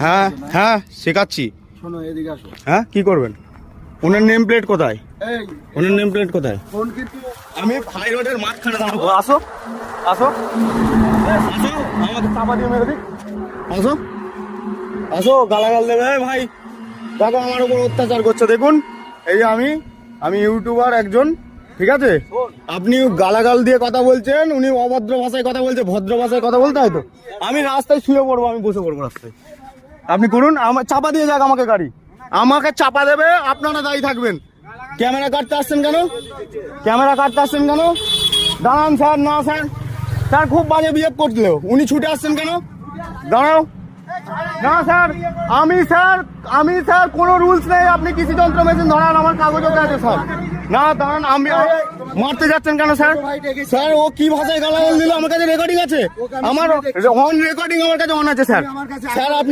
হ্যাঁ হ্যাঁ শেখাচ্ছি। শোনো এদিকে আসো। হ্যাঁ কি করবেন? ওনার নেম প্লেট কোথায়? এই ওনার নেম প্লেট কোথায়? ফোন কিন্তু আমি হাই রোডের মাঝখানে দাঁড়াবো। আসো আসো আসো, আমাকে চাপা দিয়ে মেরে দিক। আসো আসো, গালাগাল দেবে। এই ভাই দেখো আমার উপর অত্যাচার করছে, দেখুন। এই যে আমি ইউটিউবার একজন, ঠিক আছে? আপনি গালাগাল দিয়ে কথা বলছেন, উনি অভদ্র ভাষায় কথা বলছে, ভদ্র ভাষায় কথা বলতে হয় তো। আমি রাস্তায় শুয়ে পড়বো, আমি বসে পড়বো রাস্তায়। আপনি করুন, আমার চাপা দিয়ে যাক আমাকে গাড়ি, আমাকে চাপা দেবে, আপনারা দায়ী থাকবেন। ক্যামেরা কাটতে আসছেন কেন? ক্যামেরা কাটতে আসছেন কেন? দাঁড়ান স্যার। না স্যার, স্যার খুব বাজে বিহেভ করছিল, উনি ছুটে আসছেন কেন? দাঁড়াও। না স্যার, আমি স্যার কোনো রুলস নেই। আপনি কৃষি যন্ত্র মেশিন ধরান, আমার কাগজও আছে স্যার। না দাঁড়ান, আমি মারতে যাচ্ছেন কেন স্যার? স্যার ও কি ভাষায় গালাগাল দিল? আমার কাছে রেকর্ডিং আছে, আমার অন রেকর্ডিং আমার কাছে অন আছে স্যার। স্যার আপনি